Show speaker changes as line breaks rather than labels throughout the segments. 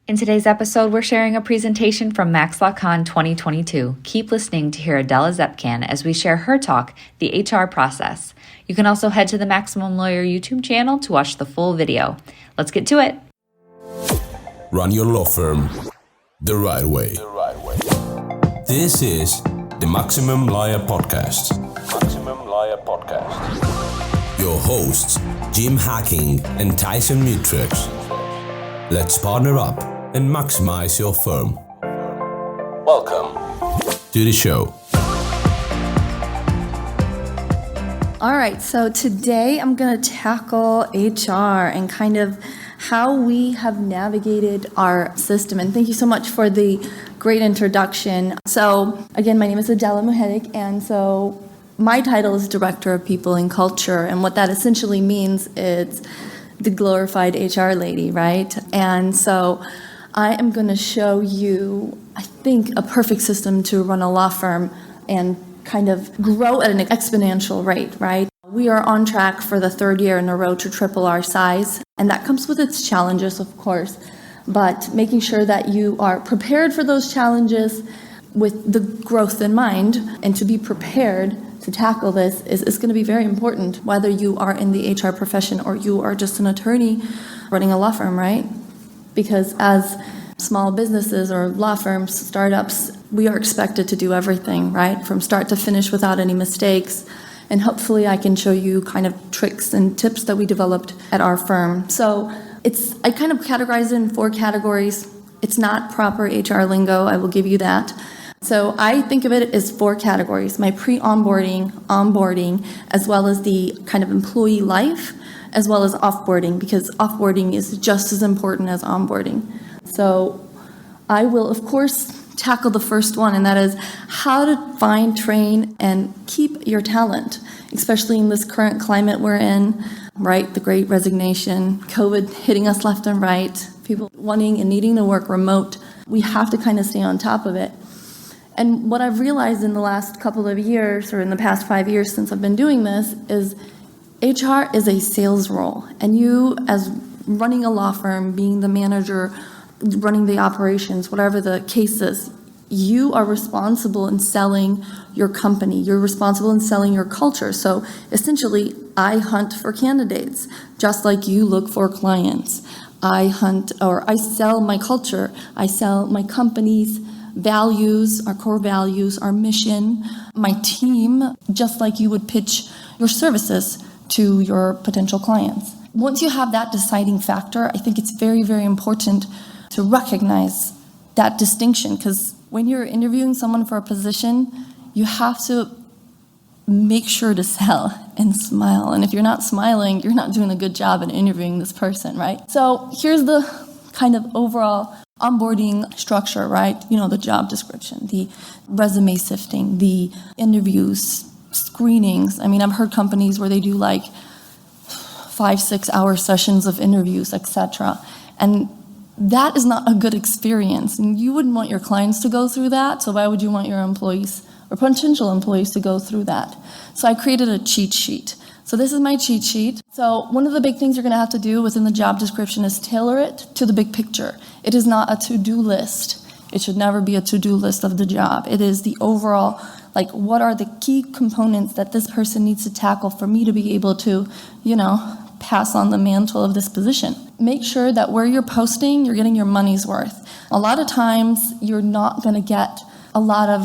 In today's episode, we're sharing a presentation from MaxLawCon 2022. Keep listening to hear Adela Zepcan as we share her talk, The HR Process. You can also head to the Maximum Lawyer YouTube channel to watch the full video. Let's get to it.
Run your law firm the right way. This is the Maximum Lawyer Podcast. Your hosts, Jim Hacking and Tyson Mutrux. Let's partner up and maximize your firm. Welcome to the show.
All right, so today I'm going to tackle HR and kind of how we have navigated our system. And thank you so much for the great introduction. So again, my name is Adela Zepcan, and so my title is Director of People and Culture. And what that essentially means is the glorified HR lady, right? And so I am going to show you, I think, a perfect system to run a law firm and kind of grow at an exponential rate, right? We are on track for the third year in a row to triple our size, and that comes with its challenges, of course, but making sure that you are prepared for those challenges with the growth in mind, and to be prepared to tackle this is going to be very important, whether you are in the HR profession or you are just an attorney running a law firm, right? Because as small businesses or law firms, startups, we are expected to do everything, right? From start to finish without any mistakes. And hopefully I can show you kind of tricks and tips that we developed at our firm. So I kind of categorize it in 4 categories. It's not proper HR lingo, I will give you that. So I think of it as 4 categories: my pre-onboarding, onboarding, as well as the kind of employee life, as well as offboarding, because offboarding is just as important as onboarding. So I will, of course, tackle the first one, and that is how to find, train, and keep your talent, especially in this current climate we're in, right? The Great Resignation, COVID hitting us left and right, people wanting and needing to work remote. We have to kind of stay on top of it. And what I've realized in the last couple of years, or in the past 5 years since I've been doing this, is HR is a sales role. And you, as running a law firm, being the manager, running the operations, whatever the case is, you are responsible in selling your company. You're responsible in selling your culture. So essentially, I hunt for candidates, just like you look for clients. I sell my culture. I sell my company's values, our core values, our mission, my team, just like you would pitch your services to your potential clients. Once you have that deciding factor, I think it's very, very important to recognize that distinction, because when you're interviewing someone for a position, you have to make sure to sell and smile. And if you're not smiling, you're not doing a good job in interviewing this person, right? So here's the kind of overall onboarding structure, right? You know, the job description, the resume sifting, the interviews, screenings. I mean, I've heard companies where they do like 5-6 hour sessions of interviews, etc. And that is not a good experience. And you wouldn't want your clients to go through that. So why would you want your employees or potential employees to go through that? So I created a cheat sheet. So this is my cheat sheet. So one of the big things you're going to have to do within the job description is tailor it to the big picture. It is not a to-do list. It should never be a to-do list of the job. It is the overall, like, what are the key components that this person needs to tackle for me to be able to, pass on the mantle of this position. Make sure that where you're posting, you're getting your money's worth. A lot of times, you're not going to get a lot of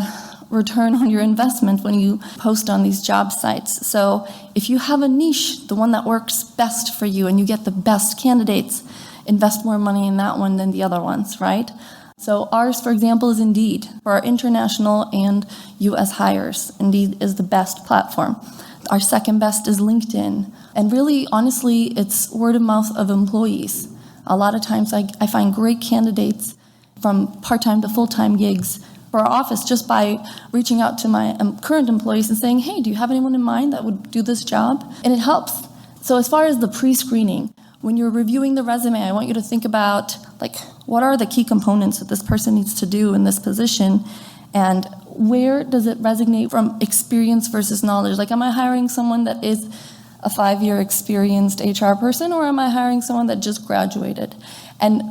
return on your investment when you post on these job sites. So if you have a niche, the one that works best for you, and you get the best candidates, invest more money in that one than the other ones, right? So ours, for example, is Indeed. For our international and U.S. hires, Indeed is the best platform. Our second best is LinkedIn. And really, honestly, it's word of mouth of employees. A lot of times I find great candidates from part-time to full-time gigs for our office just by reaching out to my current employees and saying, hey, do you have anyone in mind that would do this job? And it helps. So as far as the pre-screening, when you're reviewing the resume, I want you to think about, like, what are the key components that this person needs to do in this position, and where does it resonate from experience versus knowledge? Like, am I hiring someone that is a 5-year experienced HR person, or am I hiring someone that just graduated? And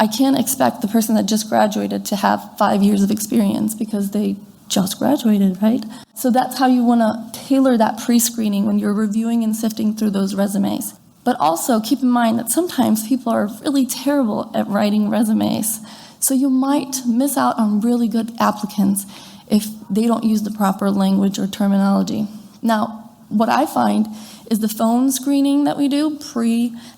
I can't expect the person that just graduated to have 5 years of experience because they just graduated, right? So that's how you want to tailor that pre-screening when you're reviewing and sifting through those resumes. But also keep in mind that sometimes people are really terrible at writing resumes. So you might miss out on really good applicants if they don't use the proper language or terminology. Now, what I find is the phone screening that we do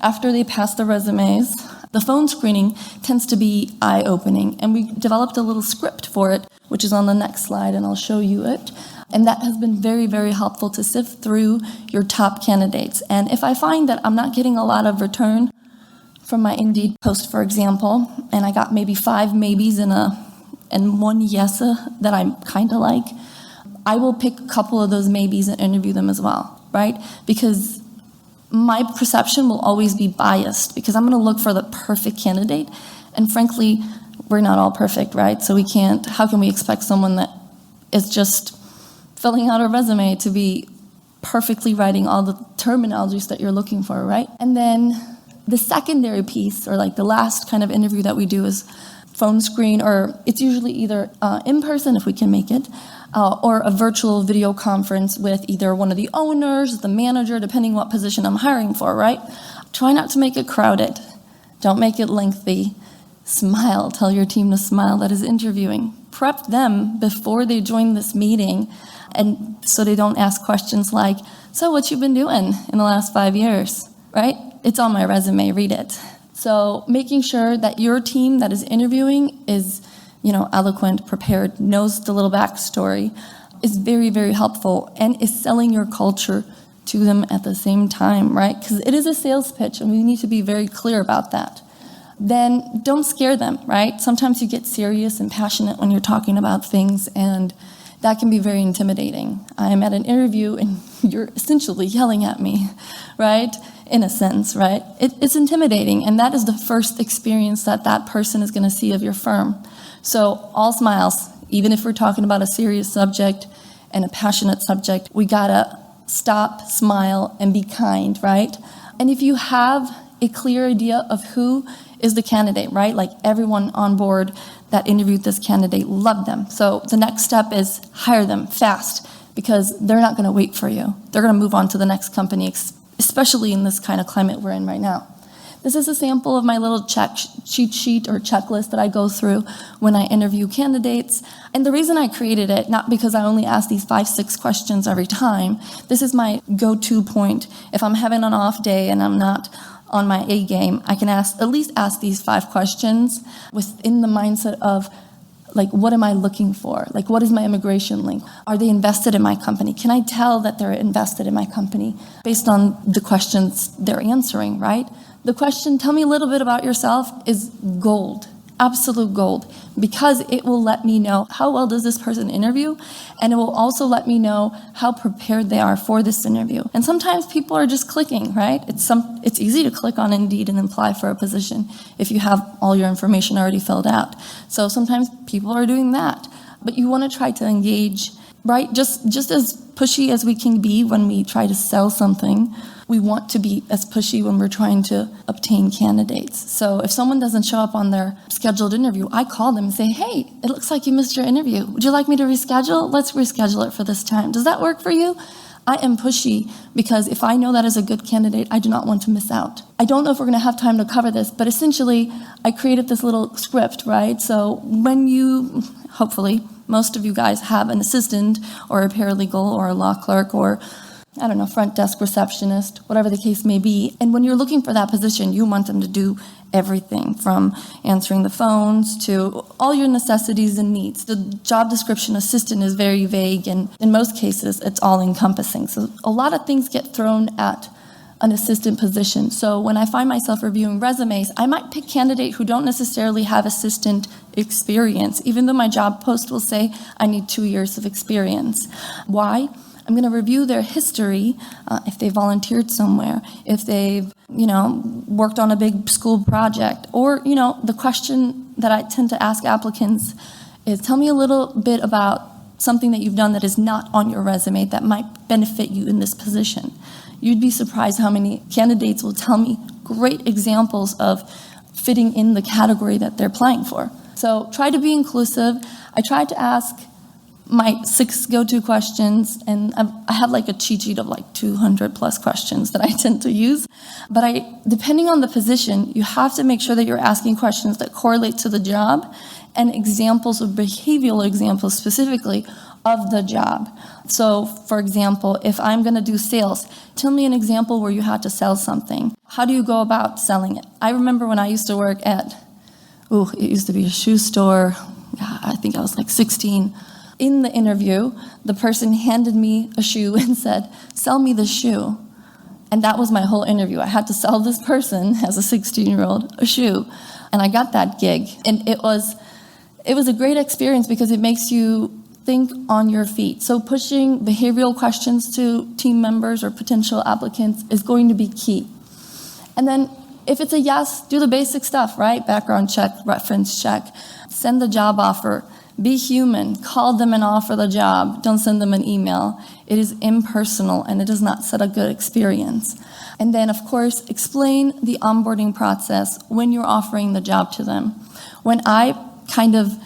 after they pass the resumes. The phone screening tends to be eye-opening, and we developed a little script for it, which is on the next slide, and I'll show you it. And that has been very, very helpful to sift through your top candidates. And if I find that I'm not getting a lot of return from my Indeed post, for example, and I got maybe 5 maybes and 1 yes that I'm kind of like, I will pick a couple of those maybes and interview them as well, right? Because my perception will always be biased because I'm going to look for the perfect candidate. And frankly, we're not all perfect, right? So how can we expect someone that is just filling out a resume to be perfectly writing all the terminologies that you're looking for, right? And then the secondary piece, or like the last kind of interview that we do, is phone screen, or it's usually either in person if we can make it, or a virtual video conference with either one of the owners, the manager, depending what position I'm hiring for, right? Try not to make it crowded. Don't make it lengthy. Smile. Tell your team to smile that is interviewing. Prep them before they join this meeting, and so they don't ask questions like, so what you been doing in the last 5 years, right? It's on my resume, read it. So making sure that your team that is interviewing is, eloquent, prepared, knows the little backstory, is very, very helpful, and is selling your culture to them at the same time, right? Because it is a sales pitch, and we need to be very clear about that. Then don't scare them, right? Sometimes you get serious and passionate when you're talking about things, and that can be very intimidating. I'm at an interview, and you're essentially yelling at me, right? In a sense, right? It's intimidating, and that is the first experience that person is going to see of your firm. So all smiles, even if we're talking about a serious subject and a passionate subject, we gotta stop, smile, and be kind, right? And if you have a clear idea of who is the candidate, right? Like everyone on board that interviewed this candidate loved them. So the next step is hire them fast, because they're not gonna wait for you. They're gonna move on to the next company, especially in this kind of climate we're in right now. This is a sample of my little cheat sheet or checklist that I go through when I interview candidates. And the reason I created it, not because I only ask these 5-6 questions every time, this is my go-to point. If I'm having an off day and I'm not on my A game, I can at least ask these 5 questions within the mindset of, like, what am I looking for? Like, what is my immigration link? Are they invested in my company? Can I tell that they're invested in my company based on the questions they're answering, right? The question, tell me a little bit about yourself, is gold, absolute gold, because it will let me know how well does this person interview, and it will also let me know how prepared they are for this interview. And sometimes people are just clicking, right? It's easy to click on Indeed and apply for a position if you have all your information already filled out. So sometimes people are doing that, but you want to try to engage, right? Just as pushy as we can be when we try to sell something, we want to be as pushy when we're trying to obtain candidates. So if someone doesn't show up on their scheduled interview, I call them and say, hey, it looks like you missed your interview. Would you like me to reschedule? Let's reschedule it for this time. Does that work for you? I am pushy because if I know that is a good candidate, I do not want to miss out. I don't know if we're going to have time to cover this, but essentially I created this little script, right? So when hopefully, most of you guys have an assistant or a paralegal or a law clerk or front desk receptionist, whatever the case may be. And when you're looking for that position, you want them to do everything from answering the phones to all your necessities and needs. The job description assistant is very vague, and in most cases, it's all encompassing. So a lot of things get thrown at an assistant position. So when I find myself reviewing resumes, I might pick candidates who don't necessarily have assistant experience, even though my job post will say I need 2 years of experience. Why? I'm going to review their history, if they volunteered somewhere, if they've, worked on a big school project, or, the question that I tend to ask applicants is, tell me a little bit about something that you've done that is not on your resume that might benefit you in this position. You'd be surprised how many candidates will tell me great examples of fitting in the category that they're applying for. So try to be inclusive. I tried to ask my 6 go-to questions, and I have like a cheat sheet of like 200 plus questions that I tend to use. But depending on the position, you have to make sure that you're asking questions that correlate to the job and examples of behavioral examples specifically of the job. So, for example, if I'm going to do sales, tell me an example where you had to sell something. How do you go about selling it? I remember when I used to work at, it used to be a shoe store. I think I was like 16. In the interview, the person handed me a shoe and said, "Sell me the shoe." And that was my whole interview. I had to sell this person, as a 16-year-old, a shoe. And I got that gig. And it was a great experience because it makes you think on your feet. So pushing behavioral questions to team members or potential applicants is going to be key. And then if it's a yes, do the basic stuff, right? Background check, reference check, send the job offer. Be human. Call them and offer the job. Don't send them an email. It is impersonal and it does not set a good experience. And then, of course, explain the onboarding process when you're offering the job to them. When I kind of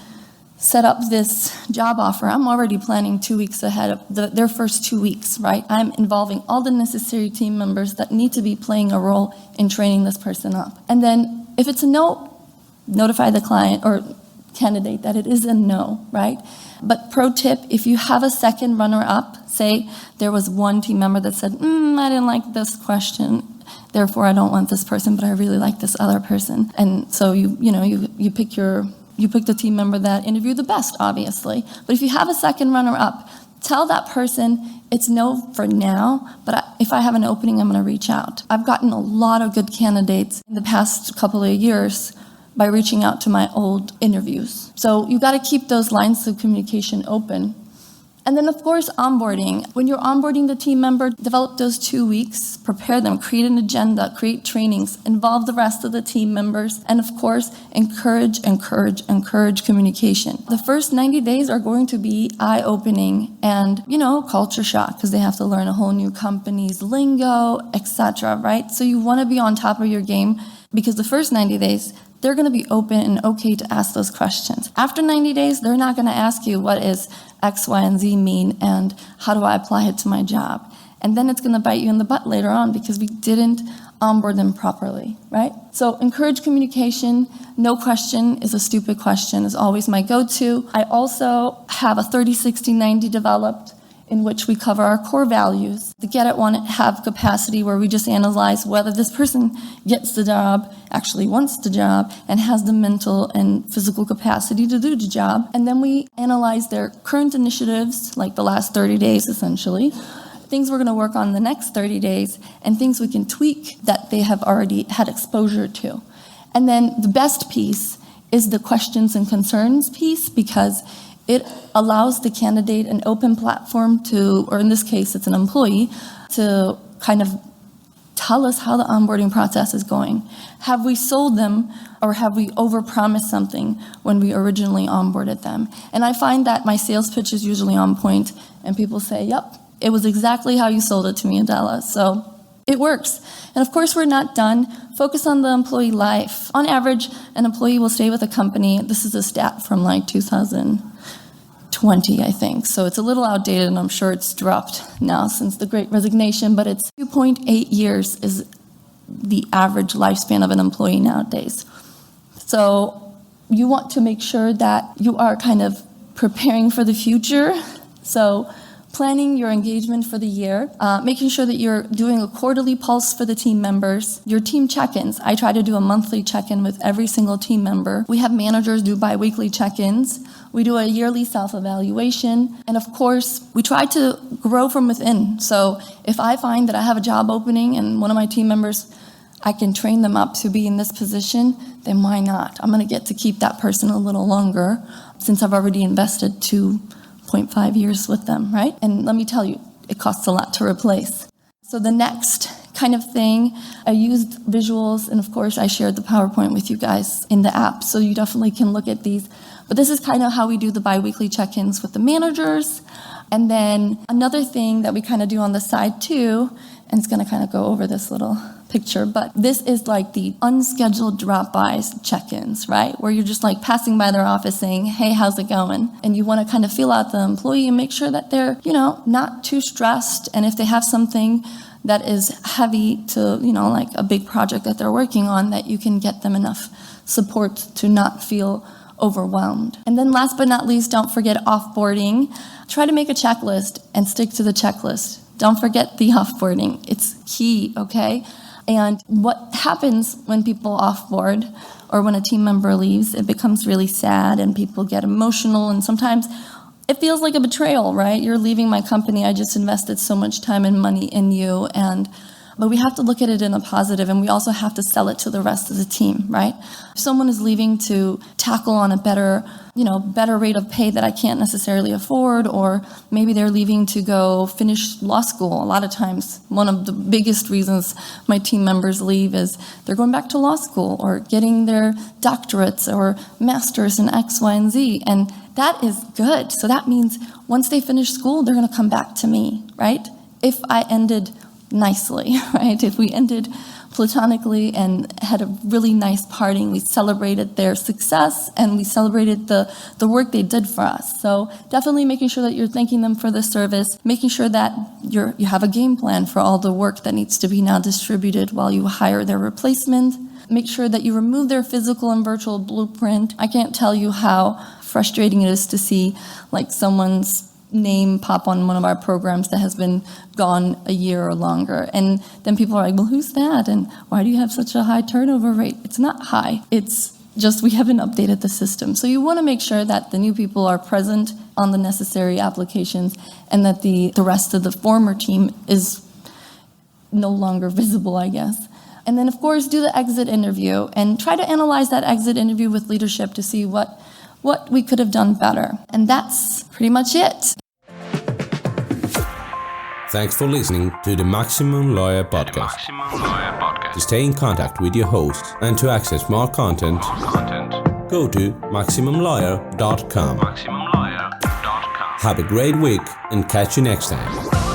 set up this job offer, I'm already planning 2 weeks ahead of their first 2 weeks, right? I'm involving all the necessary team members that need to be playing a role in training this person up. And then if it's a no, notify the client or candidate that it is a no, right? But pro tip, if you have a second runner-up, say there was one team member that said, I didn't like this question, therefore I don't want this person, but I really like this other person. And so you pick the team member that interviewed the best, obviously. But if you have a second runner-up, tell that person it's no for now, but if I have an opening, I'm going to reach out. I've gotten a lot of good candidates in the past couple of years by reaching out to my old interviews. So you got to keep those lines of communication open. And then, of course, onboarding. When you're onboarding the team member, develop those 2 weeks, prepare them, create an agenda, create trainings, involve the rest of the team members, and of course, encourage communication. The first 90 days are going to be eye-opening and, culture shock, because they have to learn a whole new company's lingo, etc., right? So you want to be on top of your game, because the first 90 days, they're going to be open and okay to ask those questions. After 90 days, they're not going to ask you what is X, Y, and Z mean and how do I apply it to my job. And then it's going to bite you in the butt later on because we didn't onboard them properly, right? So encourage communication. No question is a stupid question is always my go-to. I also have a 30, 60, 90 developed in which we cover our core values. The get it, want it, have capacity, where we just analyze whether this person gets the job, actually wants the job, and has the mental and physical capacity to do the job. And then we analyze their current initiatives, like the last 30 days essentially, things we're going to work on the next 30 days, and things we can tweak that they have already had exposure to. And then the best piece is the questions and concerns piece, because it allows the candidate an open platform to, or in this case, it's an employee, to kind of tell us how the onboarding process is going. Have we sold them, or have we overpromised something when we originally onboarded them? And I find that my sales pitch is usually on point, and people say, yep, it was exactly how you sold it to me, Adela. So it works. And of course, we're not done. Focus on the employee life. On average, an employee will stay with a company. This is a stat from like 2020, I think. So it's a little outdated, and I'm sure it's dropped now since the Great Resignation, but it's 2.8 years is the average lifespan of an employee nowadays. So you want to make sure that you are kind of preparing for the future. So planning your engagement for the year, making sure that you're doing a quarterly pulse for the team members, your team check-ins. I try to do a monthly check-in with every single team member. We have managers do bi-weekly check-ins. We do a yearly self-evaluation. And of course, we try to grow from within. So if I find that I have a job opening and one of my team members, I can train them up to be in this position, then why not? I'm going to get to keep that person a little longer since I've already invested 2.5 years with them, right? And let me tell you, it costs a lot to replace. So the next kind of thing, I used visuals, and of course I shared the PowerPoint with you guys in the app, so you definitely can look at these. But this is kind of how we do the bi-weekly check-ins with the managers. And then another thing that we kind of do on the side too, and it's going to kind of go over this little picture, but this is like the unscheduled drop-bys, check-ins, right? Where you're just like passing by their office saying, hey, how's it going? And you want to kind of feel out the employee and make sure that they're, not too stressed. And if they have something that is heavy to, like a big project that they're working on, that you can get them enough support to not feel overwhelmed. And then last but not least, don't forget offboarding. Try to make a checklist and stick to the checklist. Don't forget the offboarding. It's key, okay? And what happens when people offboard or when a team member leaves, it becomes really sad and people get emotional, and sometimes it feels like a betrayal, right? You're leaving my company. I just invested so much time and money in you. But we have to look at it in a positive, and we also have to sell it to the rest of the team, right? If someone is leaving to tackle on a better rate of pay that I can't necessarily afford, or maybe they're leaving to go finish law school. A lot of times, one of the biggest reasons my team members leave is they're going back to law school or getting their doctorates or masters in X, Y, and Z. And that is good. So that means once they finish school, they're going to come back to me, right? If I ended nicely, right? If we ended platonically and had a really nice parting, we celebrated their success and we celebrated the work they did for us. So definitely making sure that you're thanking them for the service, making sure that you have a game plan for all the work that needs to be now distributed while you hire their replacement. Make sure that you remove their physical and virtual blueprint. I can't tell you how frustrating it is to see like someone's name pop on one of our programs that has been gone a year or longer. And then people are like, well, who's that? And why do you have such a high turnover rate? It's not high. It's just we haven't updated the system. So you want to make sure that the new people are present on the necessary applications and that the rest of the former team is no longer visible, I guess. And then, of course, do the exit interview and try to analyze that exit interview with leadership to see what we could have done better. And that's pretty much it.
Thanks for listening to the Maximum Lawyer Podcast. To stay in contact with your host and to access more content, go to MaximumLawyer.com. Have a great week and catch you next time.